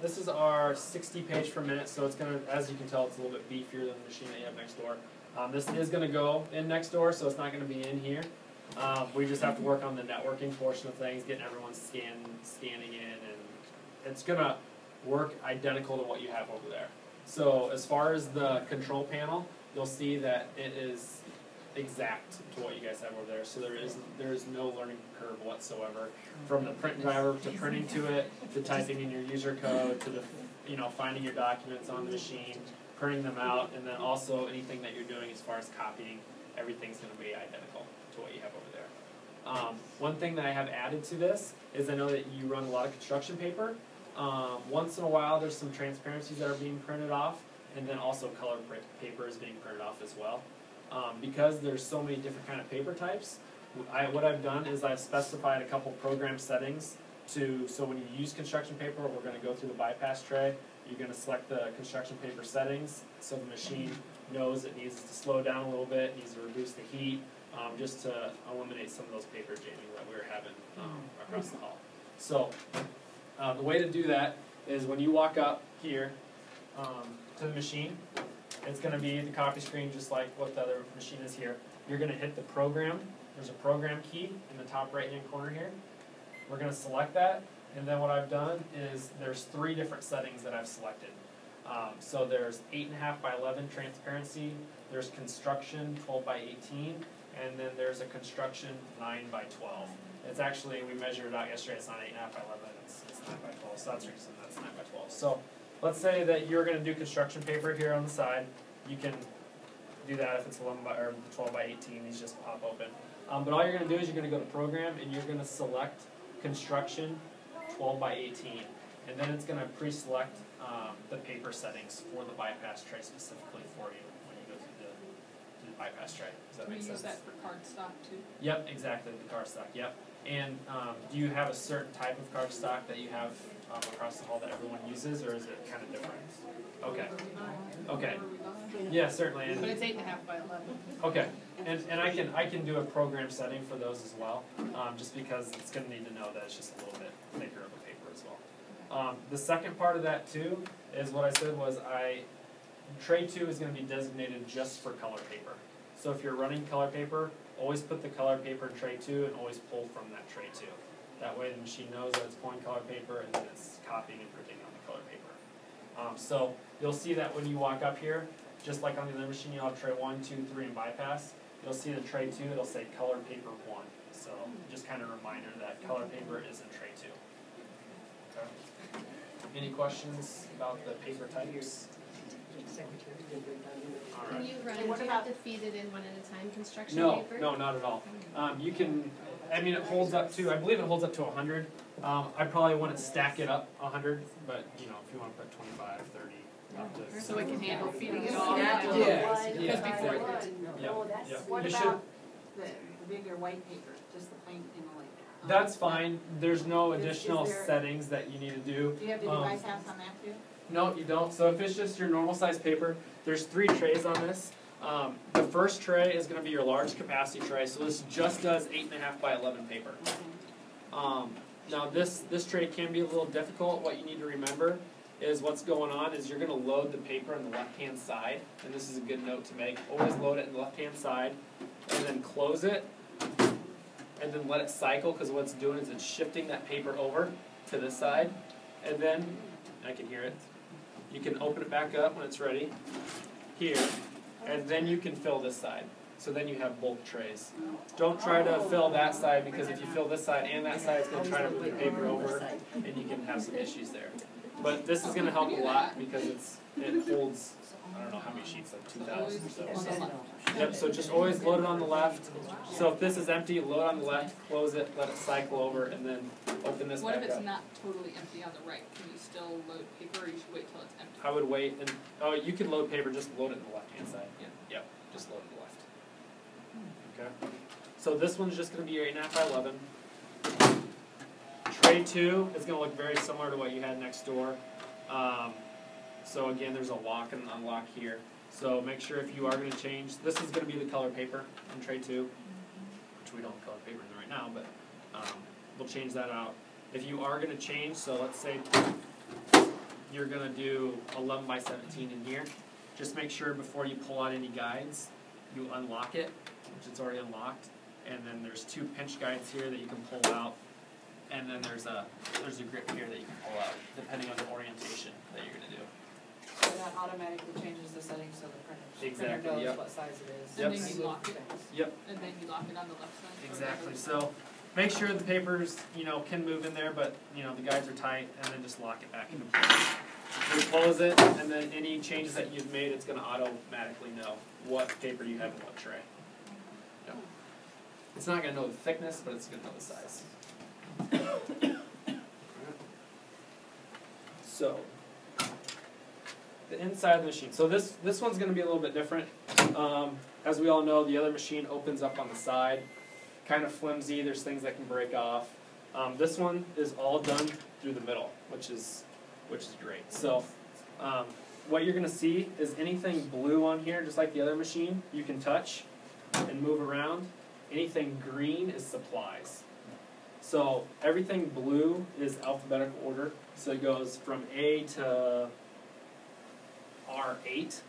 this is our 60 page per minute, so it's gonna, as you can tell, it's a little bit beefier than the machine that you have next door. This is gonna go in next door, so it's not gonna be in here. We just have to work on the networking portion of things, getting everyone scanning in, and it's gonna work identical to what you have over there. So as far as the control panel, you'll see that it is exact to what you guys have over there. So there is no learning curve whatsoever, from the print driver to printing to it, to typing in your user code, to the finding your documents on the machine, printing them out, and then also anything that you're doing as far as copying, everything's going to be identical to what you have over there. One thing that I have added to this is I know that you run a lot of construction paper. Once in a while there's some transparencies that are being printed off, and then also color paper is being printed off as well. Because there's so many different kind of paper types, what I've done is I've specified a couple program settings so when you use construction paper, we're going to go through the bypass tray. You're going to select the construction paper settings so the machine knows it needs to slow down a little bit, needs to reduce the heat, just to eliminate some of those paper jamming that we were having across the hall. So the way to do that is when you walk up here to the machine, it's going to be the copy screen just like what the other machine is here. You're going to hit the program. There's a program key in the top right hand corner here. We're going to select that, and then what I've done is there's 3 different settings that I've selected. So there's 8.5 by 11 transparency, there's construction 12 by 18, and then there's a construction 9 by 12. It's actually, we measured it out yesterday, it's not 8.5 by 11, it's 9 by 12, so that's the reason that's 9 by 12. So let's say that you're going to do construction paper here on the side. You can do that if it's 11 by, or 12 by 18, these just pop open. But all you're going to do is you're going to go to program, and you're going to select construction 12 by 18. And then it's going to pre-select the paper settings for the bypass tray specifically for you when you go through the bypass tray. Does that make sense? Can we use that for cardstock too? Yep, exactly, the cardstock, yep. And do you have a certain type of cardstock that you have across the hall that everyone uses, or is it kind of different? Okay. Okay. Yeah, certainly. But it's 8.5 by 11. Okay. And I can do a program setting for those as well, just because it's going to need to know that it's just a little bit thicker of a paper as well. The second part of that too is what I said was tray 2 is going to be designated just for color paper. So if you're running color paper, always put the color paper in tray 2 and always pull from that tray 2. That way the machine knows that it's pulling color paper and then it's copying and printing on the color paper. So you'll see that when you walk up here, just like on the other machine, you'll have tray 1, 2, 3 and bypass. You'll see the tray 2, it'll say color paper 1. So just kind of a reminder that color paper is in tray 2. Okay. Any questions about the paper types? When you run it, do you have to feed it in one at a time, construction paper? No, not at all. You can, I mean, it holds up to, I believe it holds up to 100. I probably wouldn't stack it up 100, but if you want to put 25, 30, up to. So it can handle feeding it all? Yeah. Because before it didn't. What about the bigger white paper, just the plain, That's fine. There's no additional settings that you need to do. Do you have to do bypass on that too? No, you don't. So if it's just your normal size paper, there's 3 trays on this. The first tray is going to be your large capacity tray. So this just does 8.5 by 11 paper. Now this tray can be a little difficult. What you need to remember is what's going on is you're going to load the paper on the left-hand side. And this is a good note to make. Always load it on the left-hand side and then close it and then let it cycle, because what it's doing is it's shifting that paper over to this side. And then, I can hear it, you can open it back up when it's ready, here, and then you can fill this side. So then you have both trays. Don't try to fill that side, because if you fill this side and that side, it's going to try to move the paper over, and you can have some issues there. But this is going to help a lot, because it holds, I don't know how many sheets, like 2,000 or so. Yep, so just always load it on the left. So if this is empty, load on the left, close it, let it cycle over, and then open this back up. What if it's not totally empty on the right? Can you still load paper, or you should wait till it's empty? I would wait, and you can load paper, just load it on the left-hand side. Yep, just load it on the left. Okay. So this one's just going to be your 8.5 by 11. Tray 2 is going to look very similar to what you had next door. So again, there's a lock and unlock here. So make sure if you are going to change, this is going to be the color paper in tray 2, which we don't have color paper in there right now, but we'll change that out. If you are going to change, so let's say you're gonna do 11 by 17 in here. Just make sure before you pull out any guides, you unlock it, which it's already unlocked. And then there's 2 pinch guides here that you can pull out. And then there's a grip here that you can pull out, depending on the orientation that you're gonna do. So that automatically changes the settings so the printer knows Yep. what size it is. Yep. And then you lock it. Yep. And then you lock it on the left side. or Exactly. the So make sure the papers, can move in there, but the guides are tight, and then just lock it back into place. You close it, and then any changes that you've made, it's going to automatically know what paper you have in what tray. Yep. It's not going to know the thickness, but it's going to know the size. So, the inside of the machine. So this one's going to be a little bit different. As we all know, the other machine opens up on the side, kind of flimsy. There's things that can break off. This one is all done through the middle, which is great. So, what you're going to see is anything blue on here, just like the other machine, you can touch and move around. Anything green is supplies. So everything blue is alphabetical order. So it goes from A to R8.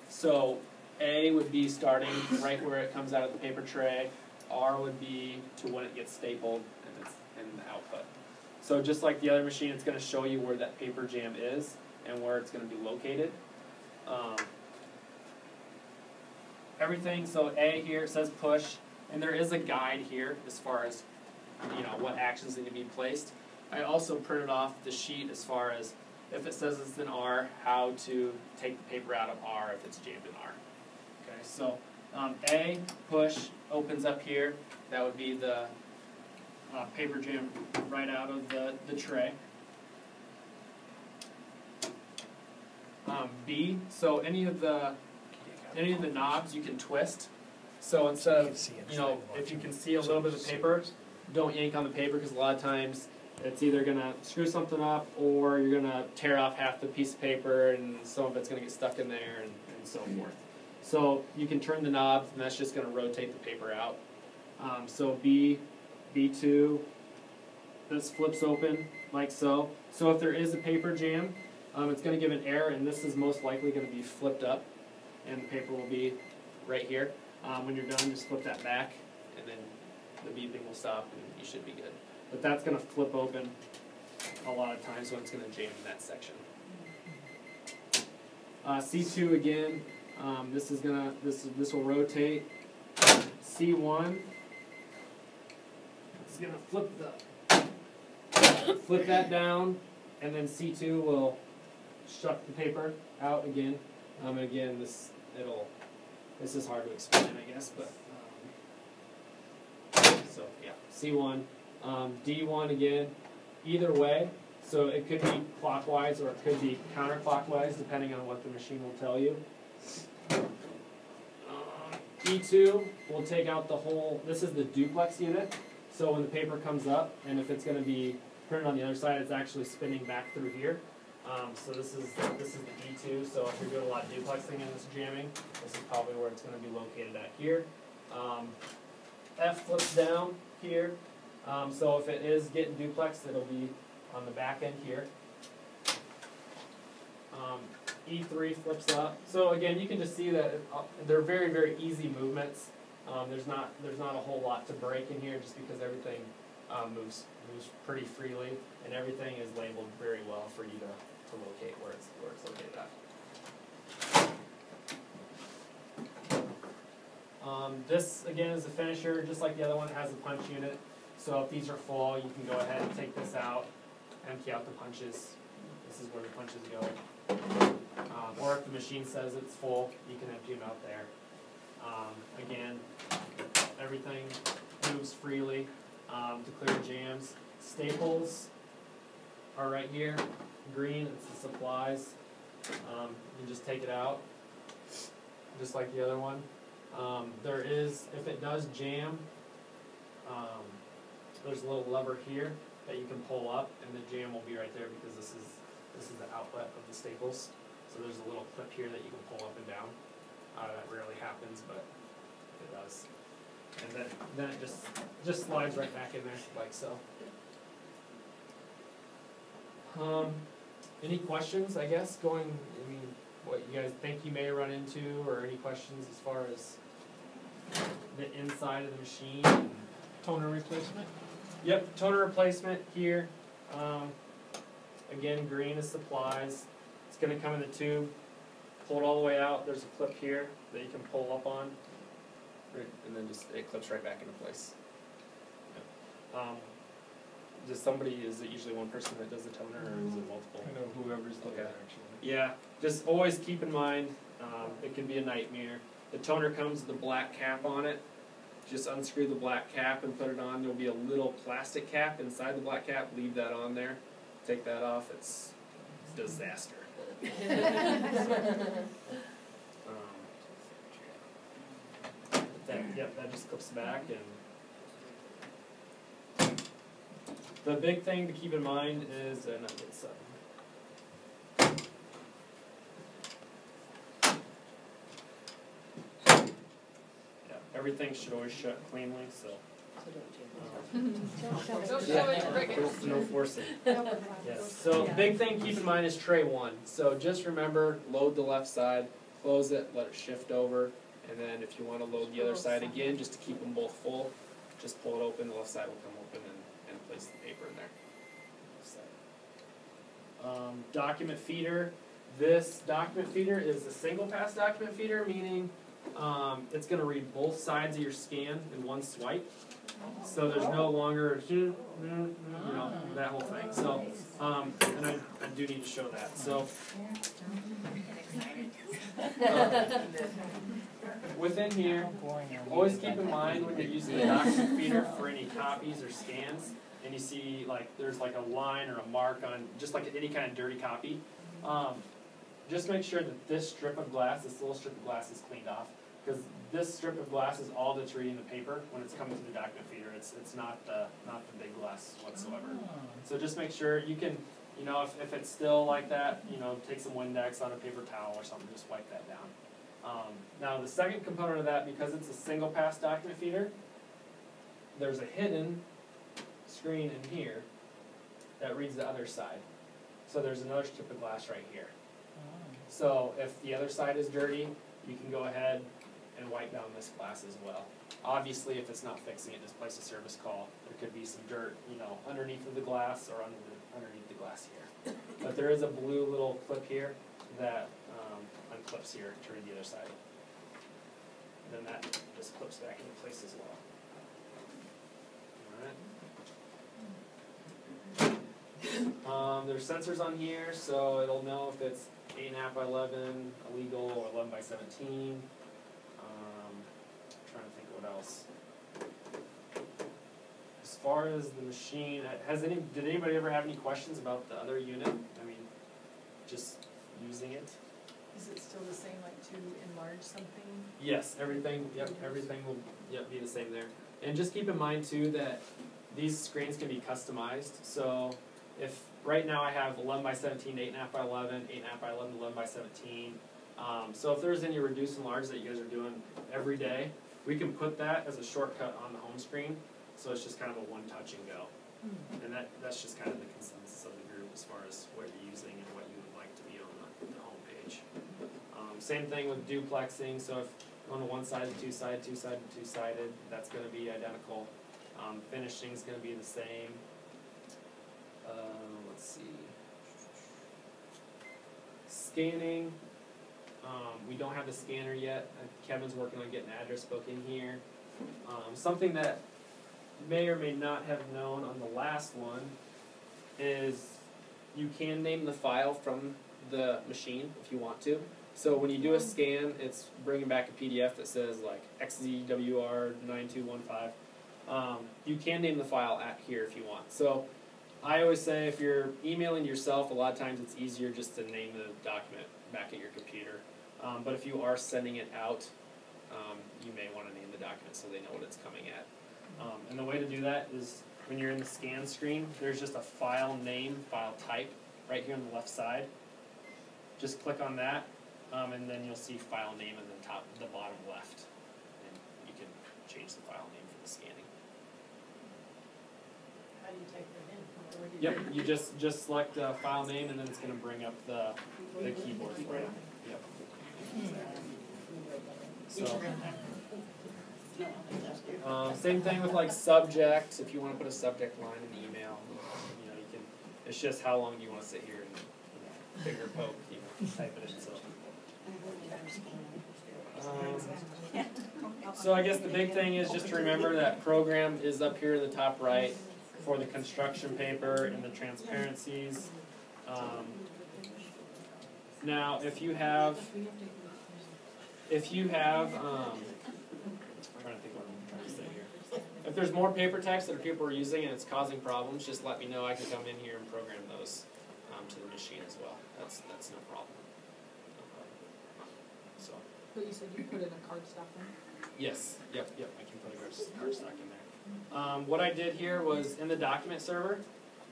So A would be starting right where it comes out of the paper tray. R would be to when it gets stapled and it's in the output. So just like the other machine, it's going to show you where that paper jam is and where it's going to be located. Everything, so A here, it says push, and there is a guide here as far as what actions need to be placed. I also printed off the sheet as far as if it says it's in R, how to take the paper out of R if it's jammed in R. Okay, so A, push, opens up here. That would be the paper jam right out of the tray. B, so any of the knobs you can twist. So instead of, if you can see a little bit of the paper, don't yank on the paper because a lot of times it's either going to screw something up or you're going to tear off half the piece of paper and some of it's going to get stuck in there and so forth. So you can turn the knobs and that's just going to rotate the paper out. So B2, this flips open like so. So if there is a paper jam, it's going to give an error and this is most likely going to be flipped up and the paper will be right here. When you're done, just flip that back and then the beeping will stop and you should be good. But that's going to flip open a lot of times when it's going to jam in that section. C2 again, this will rotate. C1 is going to flip that down, and then C2 will shut the paper out again. And again, this is hard to explain, I guess, but so yeah, C1. D1 again, either way, so it could be clockwise or it could be counterclockwise depending on what the machine will tell you. E2 will take out the whole, this is the duplex unit, so when the paper comes up and if it's going to be printed on the other side, it's actually spinning back through here. So this is the E2, so if you're doing a lot of duplexing in this jamming, this is probably where it's going to be located at here. F flips down here. So if it is getting duplexed, it'll be on the back end here. E3 flips up. So again, you can just see that they're very, very easy movements. There's not a whole lot to break in here, just because everything moves pretty freely, and everything is labeled very well for you to locate where it's located at. This again is a finisher, just like the other one. It has a punch unit. So if these are full, you can go ahead and take this out, empty out the punches. This is where the punches go. Or if the machine says it's full, you can empty them out there. Again, everything moves freely to clear jams. Staples are right here. Green, it's the supplies. You just take it out, just like the other one. There is, if it does jam, there's a little lever here that you can pull up, and the jam will be right there because this is the outlet of the staples. So there's a little clip here that you can pull up and down. That rarely happens, but it does. And then it just slides right back in there like so. Any questions, I guess, I mean, what you guys think you may run into, or any questions as far as the inside of the machine? Toner replacement? Yep, toner replacement here. Again, green is supplies. It's gonna come in the tube, pull it all the way out. There's a clip here that you can pull up on, right, and then just it clips right back into place. Yep. Is it usually one person that does the toner, or is it multiple? I know whoever's there, Okay. actually. Yeah, just always keep in mind, it can be a nightmare. The toner comes with a black cap on it. Just unscrew the black cap and put it on. There'll be a little plastic cap inside the black cap. Leave that on there. Take that off. It's disaster. That just clips back. And the big thing to keep in mind is, everything should always shut cleanly, so. Don't show it, break it. There's no forcing. Yes. So big thing to keep in mind is tray 1. So just remember, load the left side, close it, let it shift over, and then if you want to load the other side again, just to keep them both full, just pull it open, the left side will come open and place the paper in there. Document feeder. This document feeder is a single pass document feeder, meaning it's going to read both sides of your scan in one swipe. So there's no longer, that whole thing. So, and I do need to show that. So, within here, always keep in mind when you're using the document feeder for any copies or scans, and you see there's like a line or a mark on just like any kind of dirty copy. Just make sure that this strip of glass, this little strip of glass, is cleaned off. Because this strip of glass is all that's reading the paper when it's coming through the document feeder. It's not the big glass whatsoever. So just make sure you can, if it's still like that, take some Windex on a paper towel or something, just wipe that down. Now the second component of that, because it's a single pass document feeder, there's a hidden screen in here that reads the other side. So there's another strip of glass right here. So if the other side is dirty, you can go ahead and wipe down this glass as well. Obviously, if it's not fixing it, just place a service call. There could be some dirt, underneath of the glass or underneath the glass here. But there is a blue little clip here that unclips here to read the other side. And then that just clips back into place as well. Alright. There's sensors on here, so it'll know if it's 8.5 by 11 illegal or 11 by 17. Trying to think of what else. As far as the machine, did anybody ever have any questions about the other unit? I mean, just using it. Is it still the same, to enlarge something? Yes, everything will be the same there. And just keep in mind too that these screens can be customized. So if right now I have 11 by 17, 8.5 by 11, 8.5 by 11, 11 by 17. So if there's any reduce and large that you guys are doing every day, we can put that as a shortcut on the home screen. So it's just kind of a one touch and go. And that's just kind of the consensus of the group as far as what you're using and what you would like to be on the home page. Same thing with duplexing. So if on the one side, two-sided, two-sided, two-sided, that's going to be identical. Finishing is going to be the same. Let's see. Scanning. We don't have the scanner yet. Kevin's working on getting an address book in here. Something that you may or may not have known on the last one is you can name the file from the machine if you want to. So when you do a scan, it's bringing back a PDF that says XZWR9215. You can name the file at here if you want. So I always say if you're emailing yourself, a lot of times it's easier just to name the document back at your computer. But if you are sending it out, you may want to name the document so they know what it's coming at. And the way to do that is when you're in the scan screen, there's just a file name, file type right here on the left side. Just click on that, and then you'll see file name in the bottom left. And you can change the file name for the scanning. How do you type that in? Yep, you just select file name and then it's gonna bring up the keyboard for you. Yep. So, same thing with like subject, if you wanna put a subject line in the email, you know, you can, it's just how long do you wanna sit here and finger poke, you know, type it in, so. So I guess the big thing is just to remember that program is up here in the top right for the construction paper and the transparencies. Now, if you have, I'm trying to think what I'm trying to say here. If there's more paper types that people are using and it's causing problems, just let me know. I can come in here and program those to the machine as well. That's no problem. So. But you said you put in a cardstock one? Yes. Yep. I can put a cardstock in there. What I did here was in the document server,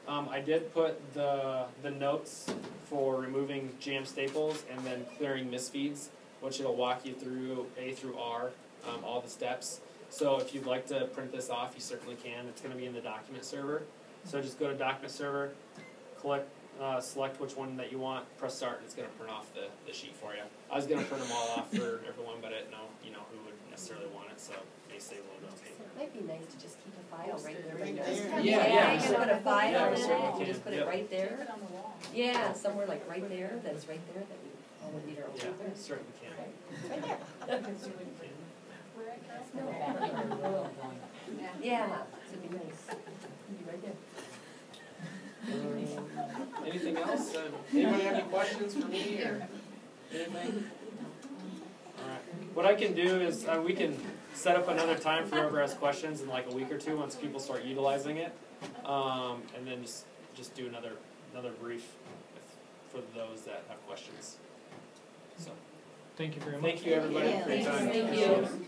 I did put the notes for removing jam staples and then clearing misfeeds, which it'll walk you through A through R, all the steps. So if you'd like to print this off, you certainly can. It's going to be in the document server. So just go to document server, select which one that you want, press start, and it's going to print off the sheet for you. I was going to print them all off for everyone, but I didn't know, who would necessarily want it, so they save a little bit of paper. It might be nice to just keep a file right there. Right there. Yeah. You can put a file Yeah, we in it, certainly you can. just put it Yep. right Keep there. it on the wall. Yeah, somewhere like right there, that's right there, that we all would need our own Yeah, paper. certainly can. No. Yeah, so it'd be nice. It'd be right there. Anything else? Anybody have any questions for me or anything? Alright. What I can do is we can set up another time for whoever has questions in like a week or two once people start utilizing it. And then just do another brief for those that have questions. So Thank you very much. thank you everybody for your time. Thank you.